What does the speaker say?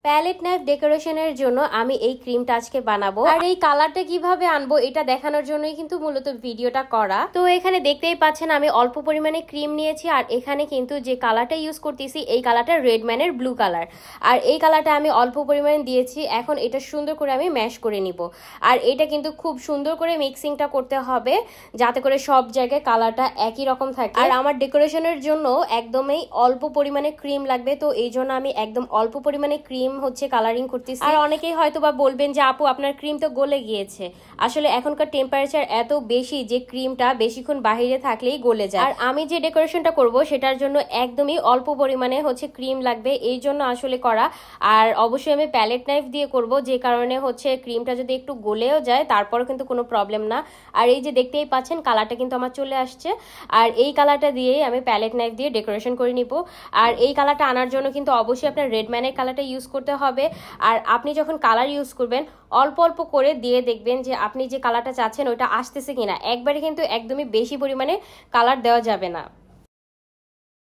Palette knife ডেকোরেশনের জন্য আমি এই ক্রিমটা আজকে বানাবো, আর এই কালারটা কিভাবে আনবো এটা দেখানোর জন্যই কিন্তু মূলত ভিডিওটা করা। তো এখানে দেখতেই পাচ্ছেন আমি অল্প পরিমাণে ক্রিম নিয়েছি, আর এখানে কিন্তু যে কালারটা ইউজ করতেছি এই কালারটা রেডম্যানের ব্লু কালার, আর এই কালারটা আমি অল্প পরিমাণে দিয়েছি। এখন এটা সুন্দর করে আমি ম্যাশ করে নিব, আর এটা কিন্তু খুব সুন্দর করে মিক্সিংটা করতে হবে যাতে করে সব জায়গায় কালারটা একই রকম থাকে। আর আমার ডেকোরেশনের জন্য একদমই অল্প পরিমাণে ক্রিম লাগবে, তো এই জন্য আমি একদম অল্প পরিমাণে ক্রিম হচ্ছে কালারিং করতেছি। আর অনেকেই হয়তো বা বলবেন যে আপু আপনার ক্রিম তো গলে গিয়েছে। আসলে এখনকার টেম্পারেচার এত বেশি যে ক্রিমটা বেশিক্ষণ বাহিরে থাকলেই গলে যায়। আর আমি যে ডেকোরেশনটা করব সেটার জন্য একদমই অল্প পরিমাণে হচ্ছে ক্রিম লাগবে, এই জন্য আসলে করা। আর অবশ্যই আমি প্যালেট নাইফ দিয়ে করব, যে কারণে হচ্ছে ক্রিমটা যদি একটু গলেও যায় তারপরও কিন্তু কোনো প্রবলেম না। আর এই যে দেখতেই পাচ্ছেন কালারটা কিন্তু আমার চলে আসছে, আর এই কালারটা দিয়েই আমি প্যালেট নাইফ দিয়ে ডেকোরেশন করে নিব। আর এই কালারটা আনার জন্য কিন্তু অবশ্যই আপনার রেডম্যানের কালারটা ইউজ করতে হবে। আর আপনি যখন কালার ইউজ করবেন অল্প অল্প করে দিয়ে দেখবেন যে আপনি যে কালারটা চাচ্ছেন ওইটা আসতেছে কিনা। একবারে কিন্তু একদমই বেশি পরিমাণে কালার দেওয়া যাবে না।